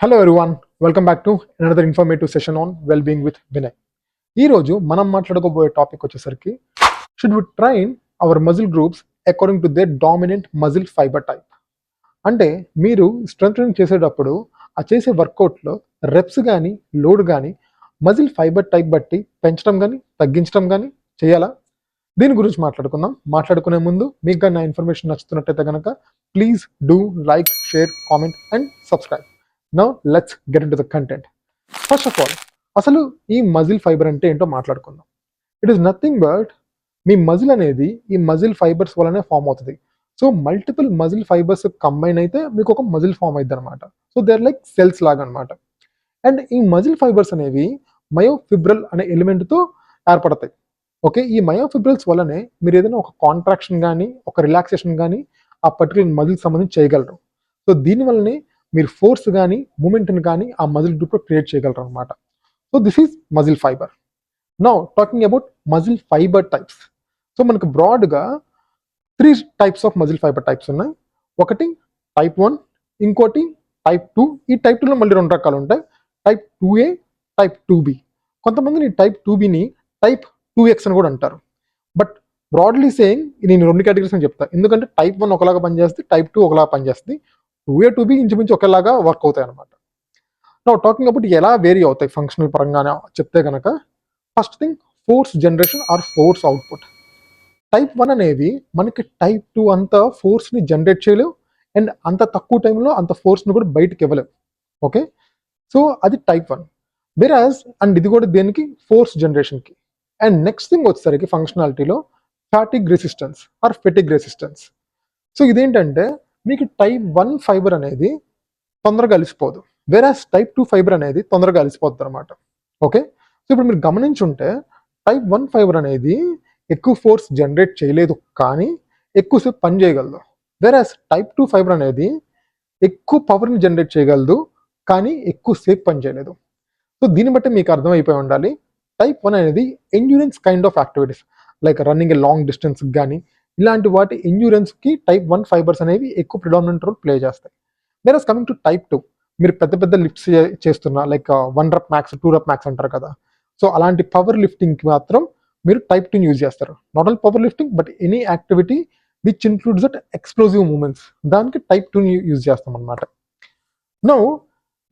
Hello everyone, welcome back to another informative session on well being with Vinay. ఈ రోజు మనం మాట్లాడుకోబోయే టాపిక్ వచ్చేసరికి should we train our muscle groups according to their dominant muscle fibre type. అంటే మీరు strength training చేసేటప్పుడు ఆ చేసే వర్కౌట్లో రెప్స్ కానీ లోడ్ కానీ మజిల్ ఫైబర్ టైప్ బట్టి పెంచడం కానీ తగ్గించడం కానీ చేయాలా? దీని గురించి మాట్లాడుకుందాం. మాట్లాడుకునే ముందు మీకు నా ఇన్ఫర్మేషన్ నచ్చుతున్నట్టయితే కనుక please do like, share, comment and subscribe. Now let's get into the content. First of all, అసలు ఈ మజిల్ ఫైబర్ అంటే ఏంటో మాట్లాడుకుందాం. ఇట్ ఈస్ నథింగ్ బట్ మీ మజిల్ అనేది ఈ మజిల్ ఫైబర్స్ వల్లనే ఫామ్ అవుతుంది. So multiple muscle fibres combine అయితే మీకు ఒక మజిల్ ఫామ్ అవుతుంది అనమాట. So they are like cells లాగా అనమాట. అండ్ ఈ మజిల్ ఫైబర్స్ అనేవి మయోఫిబ్రల్ అనే ఎలిమెంట్తో ఏర్పడతాయి. ఓకే, ఈ మయోఫిబ్రల్స్ వల్లనే మీరు ఏదైనా ఒక కాంట్రాక్షన్ కానీ ఒక రిలాక్సేషన్ కానీ ఆ పర్టికులర్ మజిల్ సంబంధించి చేయగలరు. సో దీనివల్లనే మీరు ఫోర్స్ కానీ మూమెంట్ని కానీ ఆ మజిల్ గ్రూప్లో క్రియేట్ చేయగలరు అనమాట. So this is muscle fibre. Now talking about muscle fibre types. So మనకు బ్రాడ్గా 3 types of muscle fibre types ఉన్నాయి. ఒకటి టైప్ 1, ఇంకోటి టైప్ 2. ఈ టైప్ 2లో మళ్ళీ 2 రకాలు ఉంటాయి, టైప్ 2A, టైప్ 2B. కొంతమందిని టైప్ 2Bని టైప్ 2X అని కూడా అంటారు. బట్ బ్రాడ్లీ సేయింగ్ నేను 2 కేటగిరీస్ అని చెప్తాను, ఎందుకంటే టైప్ 1 ఒకలాగా పనిచేస్తుంది, టైప్ 2 ఒకలాగా పనిచేస్తుంది. 2A 2B ఇంచుమించు ఒకేలాగా వర్క్ అవుతాయి అనమాట. నౌ టాకింగ్ అబౌట్ ఎలా వేరీ అవుతాయి ఫంక్షనల్ పరంగానే చెప్తే కనుక, first thing force generation or force output. Type 1 అనేవి మనకి టైప్ 2 అంత ఫోర్స్ని జనరేట్ చేయలేవు అండ్ అంత తక్కువ టైంలో అంత ఫోర్స్ని కూడా బయటకు ఇవ్వలేవు. ఓకే, సో అది టైప్ 1. వెరాజ్ అండ్ ఇది కూడా దేనికి, ఫోర్స్ జనరేషన్కి. అండ్ నెక్స్ట్ థింగ్ వచ్చేసరికి ఫంక్షనాలిటీలో fatigue resistance or fatigue resistance. So ఇదేంటంటే మీకు టైప్ 1 ఫైబర్ అనేది తొందరగా అలిసిపోదు, వెరాజ్ టైప్ 2 ఫైబర్ అనేది తొందరగా అలిసిపోతుంది అనమాట. ఓకే, సో ఇప్పుడు మీరు గమనించుంటే టైప్ 1 ఫైబర్ అనేది ఎక్కువ ఫోర్స్ జనరేట్ చేయలేదు కానీ ఎక్కువసేపు పని చేయగలదు. వెరాజ్ టైప్ 2 ఫైబర్ అనేది ఎక్కువ పవర్ని జనరేట్ చేయగలదు కానీ ఎక్కువసేపు పని చేయలేదు. సో దీన్ని బట్టి మీకు అర్థమైపోయి ఉండాలి, టైప్ 1 అనేది endurance kind of activities like running a long డిస్టెన్స్కి కానీ ఇలాంటి వాటి ఎండ్యూరెన్స్కి టైప్ 1 ఫైబర్స్ అనేవి ఎక్కువ ప్రిడామినెంట్ రోల్ ప్లే చేస్తాయి. వెరాజ్ కమింగ్ టు టైప్ 2, మీరు పెద్ద పెద్ద లిఫ్ట్స్ చేస్తున్నా like 1 rep max 2 rep max అంటారు కదా, సో అలాంటి పవర్ లిఫ్టింగ్కి మాత్రం మీరు టైప్ 2 యూజ్ చేస్తారు. Not only power lifting but any activity which includes that explosive movements, దానికి టైప్ 2ని యూజ్ చేస్తాం అనమాట. నౌ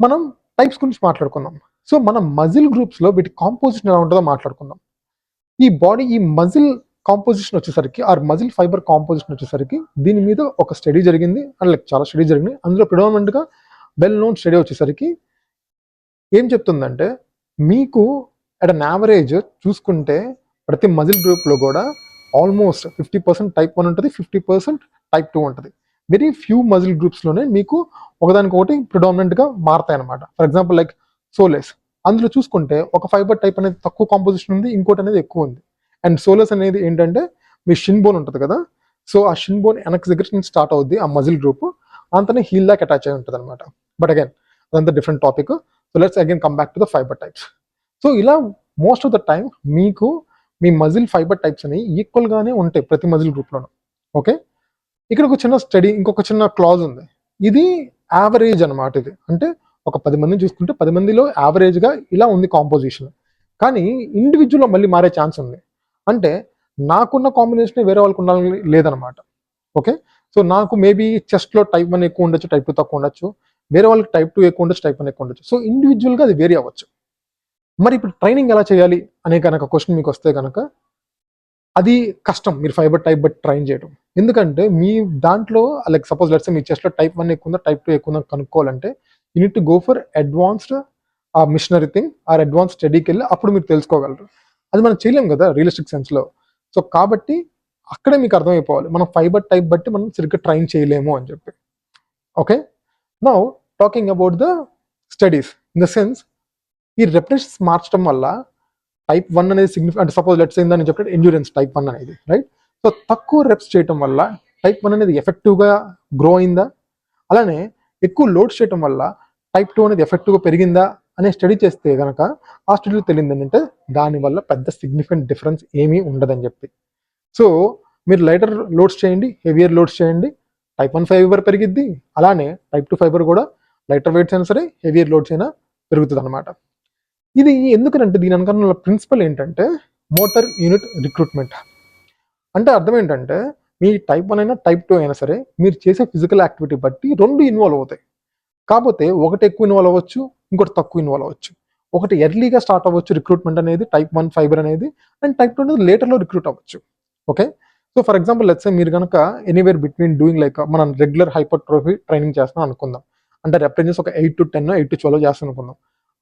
మనం టైప్స్ గురించి మాట్లాడుకుందాం. సో మన మజిల్ గ్రూప్స్లో వీటి కాంపోజిషన్ ఎలా ఉంటుందో మాట్లాడుకుందాం. ఈ బాడీ ఈ మజిల్ కాంపోజిషన్ వచ్చేసరికి ఆర్ మజిల్ ఫైబర్ కాంపోజిషన్ వచ్చేసరికి దీని మీద ఒక స్టడీ జరిగింది అండ్ లైక్ చాలా స్టడీ జరిగింది. అందులో ప్రిడామినెంట్గా వెల్ నోన్ స్టడీ వచ్చేసరికి ఏం చెప్తుందంటే, మీకు అట్ అన్ యావరేజ్ చూసుకుంటే ప్రతి మజిల్ గ్రూప్లో కూడా ఆల్మోస్ట్ 50% టైప్ 1 ఉంటుంది, 50% టైప్ 2 ఉంటుంది. వెరీ ఫ్యూ మజిల్ గ్రూప్స్లోనే మీకు ఒకదానికొకటి ప్రిడామినెంట్గా మారతాయి అనమాట. ఫర్ ఎగ్జాంపుల్ లైక్ సోలెస్, అందులో చూసుకుంటే ఒక ఫైబర్ టైప్ అనేది తక్కువ కాంపోజిషన్ ఉంది, ఇంకోటి అనేది ఎక్కువ ఉంది. అండ్ సోలెస్ అనేది ఏంటంటే మీ షిన్ బోన్ ఉంటుంది కదా, సో ఆ షిన్ బోన్ వెనక్కి దగ్గర నుంచి స్టార్ట్ అవుద్ది ఆ మజిల్ గ్రూప్, అంతనే హీల్ దాకా అటాచ్ అయి ఉంటుంది అనమాట. బట్ అగైన్ అదంతా different topic. So let's again come back to the fibre types. So ఇలా మోస్ట్ ఆఫ్ ద టైం మీకు మీ మజిల్ ఫైబర్ టైప్స్ అనేవి ఈక్వల్గానే ఉంటాయి ప్రతి మజిల్ గ్రూప్లోనూ. ఓకే, ఇక్కడ ఒక చిన్న స్టడీ, ఇంకొక చిన్న క్లాజ్ ఉంది. ఇది యావరేజ్ అనమాట. ఇది అంటే ఒక 10 మందిని చూసుకుంటే 10 మందిలో యావరేజ్గా ఇలా ఉంది కాంపోజిషన్, కానీ ఇండివిజువల్లో మళ్ళీ మారే ఛాన్స్ ఉంది. అంటే నాకున్న కాంబినేషన్ వేరే వాళ్ళకు ఉండాలని లేదనమాట. ఓకే, సో నాకు మేబీ చెస్ట్లో టైప్ 1 ఎక్కువ ఉండొచ్చు, టైప్ 2 తక్కువ ఉండొచ్చు, వేరే వాళ్ళకి టైప్ 2 ఎక్కువ ఉండొచ్చు, టైప్ 1 ఎక్కువ ఉండొచ్చు. సో ఇండివిజువల్గా అది వేరీ అవ్వచ్చు. మరి ఇప్పుడు ట్రైనింగ్ ఎలా చేయాలి అనే కనుక క్వశ్చన్ మీకు వస్తే కనుక అది కష్టం, మీరు ఫైబర్ టైప్ బట్టి ట్రైన్ చేయడం. ఎందుకంటే మీ దాంట్లో లైక్ సపోజ్ లెట్స్ మీ చెస్ట్లో టైప్ 1 ఎక్కువ ఉందా, టైప్ 2 ఎక్కువ ఉందా కనుక్కోవాలంటే you need to go for advanced uh machinery thing or advance స్టడీకి వెళ్ళి అప్పుడు మీరు తెలుసుకోగలరు. అది మనం చేయలేం కదా రియలిస్టిక్ సెన్స్లో. సో కాబట్టి అక్కడే మీకు అర్థమైపోవాలి మనం ఫైబర్ టైప్ బట్టి మనం సరిగ్గా ట్రైన్ చేయలేము అని చెప్పి. Okay, now talking about the studies in the sense, ఈ రెప్యుటేషన్స్ మార్చడం వల్ల టైప్ 1 అనేది సిగ్నిఫికెంట్, అంటే సపోజ్ లెట్స్ అయిందని చెప్పినట్టు ఎండ్యూరెన్స్ టైప్ 1 అనేది రైట్. సో తక్కువ రెప్స్ చేయడం వల్ల టైప్ 1 అనేది ఎఫెక్టివ్గా గ్రో అయిందా, అలానే ఎక్కువ లోడ్ చేయడం వల్ల టైప్ 2 అనేది ఎఫెక్టివ్గా పెరిగిందా అనే స్టడీ చేస్తే కనుక ఆ స్టడీలో తెలియదు ఏంటంటే దానివల్ల పెద్ద సిగ్నిఫికెంట్ డిఫరెన్స్ ఏమీ ఉండదని చెప్పి. సో మీరు లైటర్ లోడ్స్ చేయండి, హెవియర్ లోడ్స్ చేయండి, టైప్ 1 ఫైబర్ పెరిగిద్ది, అలానే టైప్ 2 ఫైబర్ కూడా లైటర్ వెయిట్స్ అయినా సరే హెవియర్ లోడ్స్ అయినా పెరుగుతుంది అనమాట. ఇది ఎందుకనంటే దీని వెనకాల ప్రిన్సిపల్ ఏంటంటే మోటార్ యూనిట్ రిక్రూట్మెంట్. అంటే అర్థం ఏంటంటే మీ టైప్ 1 అయినా టైప్ 2 అయినా సరే మీరు చేసే ఫిజికల్ యాక్టివిటీ బట్టి రెండు ఇన్వాల్వ్ అవుతాయి. కాకపోతే ఒకటి ఎక్కువ ఇన్వాల్వ్ అవ్వచ్చు, ఇంకోటి తక్కువ ఇన్వాల్వ్ అవ్వచ్చు. ఒకటి ఎర్లీగా స్టార్ట్ అవ్వచ్చు రిక్రూట్మెంట్ అనేది టైప్ 1 ఫైబర్ అనేది, అండ్ టైప్ 2 అనేది లేటర్లో రిక్రూట్ అవ్వచ్చు. Okay, so for example let's say మీరు కనుక ఎనీవేర్ బిట్వీన్ డూయింగ్ లైక్ మనం రెగ్యులర్ హైపర్ట్రోఫీ ట్రైనింగ్ చేస్తున్నాం అనుకుందాం. అంటే రెప్రెజెన్స్ ఒక 8 to 10 8 to 12 చేస్తాం అనుకుందాం.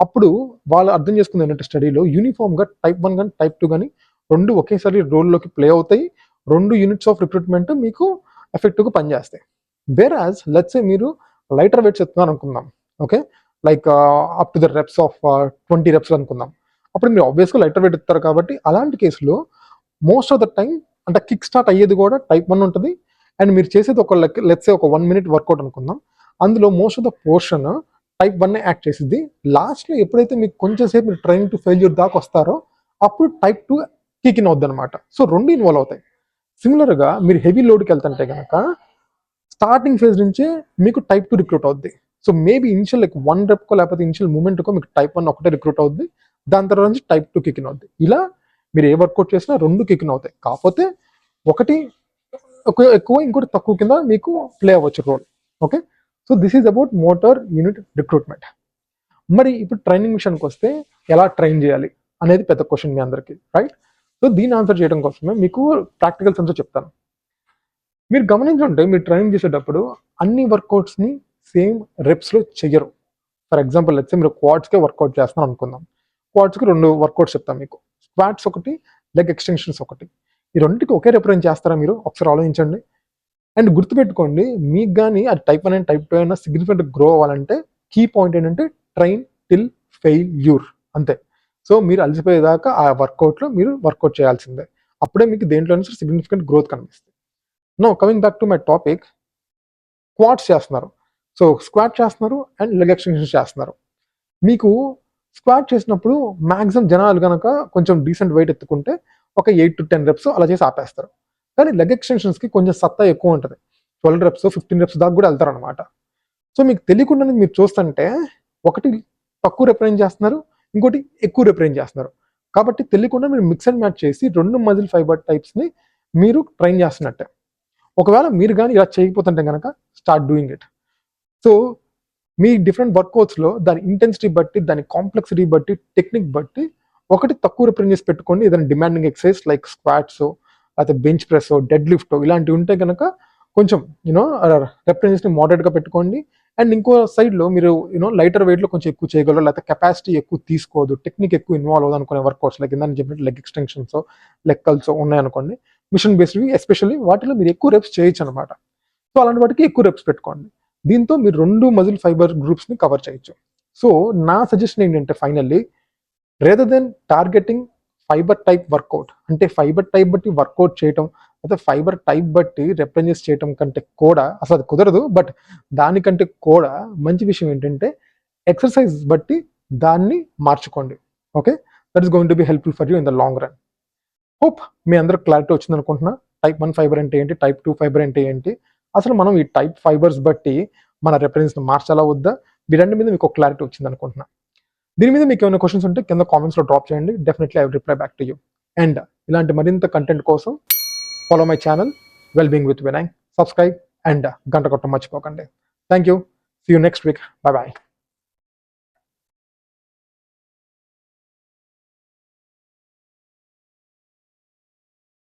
అప్పుడు వాళ్ళు అర్థం చేసుకుంది ఏంటంటే స్టడీలో యూనిఫామ్గా టైప్ 1 కానీ టైప్ 2 కానీ రెండు ఒకేసారి రోల్లోకి ప్లే అవుతాయి. రెండు యూనిట్స్ ఆఫ్ రిక్రూట్మెంట్ మీకు ఎఫెక్టివ్గా పనిచేస్తాయి. వేరాజ్ లెట్స్ సే మీరు లైటర్ వెయిట్స్ ఎత్తున్నారు అనుకుందాం. Okay, like up to the reps of 20 reps అనుకుందాం. అప్పుడు మీరు ఆబ్వియస్గా లైటర్ వెయిట్ ఎత్తారు కాబట్టి అలాంటి కేసులో మోస్ట్ ఆఫ్ ద టైం అంటే కిక్ స్టార్ట్ అయ్యేది కూడా టైప్ 1 ఉంటుంది. అండ్ మీరు చేసేది ఒక లెట్స్ సే ఒక 1 minute వర్కౌట్ అనుకుందాం. అందులో most of the portion type 1 act చేసింది. లాస్ట్లో ఎప్పుడైతే మీకు కొంచెం సేపు మీరు ట్రైనింగ్ టు ఫెయిల్యూర్ దాకా వస్తారో అప్పుడు టైప్ 2 కిక్ ఇన్ అవుద్ది అనమాట. సో రెండు ఇన్వాల్వ్ అవుతాయి. సిమిలర్గా మీరు హెవీ లోడ్కి వెళ్తుంటే కనుక స్టార్టింగ్ ఫేజ్ నుంచే మీకు టైప్ 2 రిక్రూట్ అవుద్ది. So maybe initial like 1 rep లేకపోతే ఇనిషియల్ మూమెంట్కో మీకు టైప్ 1 ఒకటే రిక్రూట్ అవుద్ది. దాని తర్వాత నుంచి టైప్ 2 కిక్ ఇన్ అవుద్ది. ఇలా మీరు ఏ వర్కౌట్ చేసినా రెండు కిక్ ఇన్ అవుతాయి. కాకపోతే ఒకటి ఎక్కువ ఇంకోటి తక్కువ కింద మీకు ప్లే అవ్వచ్చు role. Okay, so this is about motor unit recruitment. మరి ఇప్పుడు ట్రైనింగ్ విషయానికి వస్తే ఎలా ట్రైన్ చేయాలి అనేది పెద్ద క్వశ్చన్ మీ అందరికీ, రైట్? సో దీన్ని ఆన్సర్ చేయడం కోసమే మీకు ప్రాక్టికల్ సెన్స్ చెప్తాను. మీరు గమనించుంటే మీరు ట్రైనింగ్ చేసేటప్పుడు అన్ని వర్కౌట్స్ని సేమ్ రెప్స్లో చెయ్యరు. ఫర్ ఎగ్జాంపుల్ లెట్స్ మీరు క్వాడ్స్కే వర్కౌట్ చేస్తున్నాం అనుకుందాం. క్వాడ్స్కి 2 వర్కౌట్స్ చెప్తాం మీకు. స్క్వాట్స్ ఒకటి, లెగ్ ఎక్స్టెన్షన్స్ ఒకటి. ఈ రెండింటికి ఒకే రిప్రజెంట్ చేస్తారా మీరు? ఒకసారి ఆలోచించండి. అండ్ గుర్తుపెట్టుకోండి, మీకు కానీ అది టైప్ 1 అయినా టైప్ 2 అయినా సిగ్నిఫికెంట్ గ్రో అవ్వాలంటే కీ పాయింట్ ఏంటంటే ట్రైన్ టిల్ ఫెయిల్యూర్, అంతే. సో మీరు అలసిపోయేదాకా ఆ వర్కౌట్లో మీరు వర్కౌట్ చేయాల్సిందే. అప్పుడే మీకు దేంట్లో సిగ్నిఫికెంట్ గ్రోత్ కనిపిస్తుంది. No coming back to my topic, squats చేస్తున్నారు. సో స్క్వాట్ చేస్తున్నారు అండ్ లెగ్ ఎక్స్టెన్షన్స్ చేస్తున్నారు. మీకు స్క్వాట్ చేసినప్పుడు మ్యాక్సిమం జనాలు కనుక కొంచెం డీసెంట్ వెయిట్ ఎత్తుకుంటే ఒక 8 to 10 reps అలా చేసి ఆపేస్తారు. కానీ లెగ్ ఎక్స్టెన్షన్స్కి కొంచెం సత్తా ఎక్కువ ఉంటుంది. 12 reps 15 reps దాకా కూడా వెళ్తారు అనమాట. సో మీకు తెలియకుండానే మీరు చూస్తుంటే ఒకటి తక్కువ రిప్రజెంట్ చేస్తున్నారు, ఇంకోటి ఎక్కువ రిప్రజెంట్ చేస్తున్నారు. కాబట్టి తెలియకుండా మీరు మిక్స్ అండ్ మ్యాచ్ చేసి రెండు మజిల్ ఫైబర్ టైప్స్ని మీరు ట్రైన్ చేస్తున్నట్టే. ఒకవేళ మీరు కానీ ఇలా చేయకపోతుంటే కనుక స్టార్ట్ డూయింగ్ ఇట్. సో మీ డిఫరెంట్ వర్కౌట్స్లో దాని ఇంటెన్సిటీ బట్టి, దాని కాంప్లెక్సిటీ బట్టి, టెక్నిక్ బట్టి ఒకటి తక్కువ రిప్రజెంట్ చేసి పెట్టుకోండి. ఏదైనా డిమాండింగ్ ఎక్సర్సైజ్ లైక్ స్క్వాట్స్, లేకపోతే బెంచ్ ప్రెస్, డెడ్ లిఫ్ట్ ఇలాంటివి ఉంటే కనుక కొంచెం రిప్రజెంట్స్ని మోడరేట్గా పెట్టుకోండి. అండ్ ఇంకో సైడ్లో మీరు లైటర్ వెయిట్లో కొంచెం ఎక్కువ చేయగలరు, లేకపోతే కెపాసిటీ ఎక్కువ తీసుకోదు, టెక్నిక్ ఎక్కువ ఇన్వాల్వ్ అవ్వదు అనుకునే వర్కౌట్స్ లైక్ ఇందాక చెప్పినట్టు లెగ్ ఎక్స్టెన్షన్స్, లెగ్ కల్స్ ఉన్నాయనుకోండి, మిషన్ బేస్డ్వి ఎస్పెషల్లీ వాటిలో మీరు ఎక్కువ రెప్స్ చేయొచ్చు అనమాట. సో అలాంటి వాటికి ఎక్కువ రెప్స్ పెట్టుకోండి. దీంతో మీరు రెండు మజిల్ ఫైబర్ గ్రూప్స్ని కవర్ చేయొచ్చు. సో నా సజెషన్ ఏంటంటే finally, rather than targeting fibre type workout, అంటే ఫైబర్ టైప్ బట్టి వర్కౌట్ చేయటం, అయితే ఫైబర్ టైప్ బట్టి రిప్రజెంట్ చేయటం కంటే కూడా అసలు అది కుదరదు. బట్ దానికంటే కూడా మంచి విషయం ఏంటంటే ఎక్సర్సైజ్ బట్టి దాన్ని మార్చుకోండి. Okay, that is going to be helpful for you in the long run. Hope మీ అందరూ క్లారిటీ వచ్చింది అనుకుంటున్నా. టైప్ 1 ఫైబర్ అంటే ఏంటి, టైప్ 2 ఫైబర్ అంటే ఏంటి, అసలు మనం ఈ టైప్ ఫైబర్స్ బట్టి మన రిప్రజెంట్స్ని మార్చాలా వద్దా, వీరంటి మీద మీకు ఒక క్లారిటీ వచ్చింది అనుకుంటున్నా. దీని మీద మీకు ఏమైనా క్వశ్చన్స్ ఉంటే కింద కామెంట్స్లో డ్రాప్ చేయండి. Definitely I will reply back to you. And ఇలాంటి మరింత కంటెంట్ కోసం follow my channel well being with Vinay, subscribe and గంట కొట్టడం మర్చిపోకండి. Thank you, see you next week, bye bye.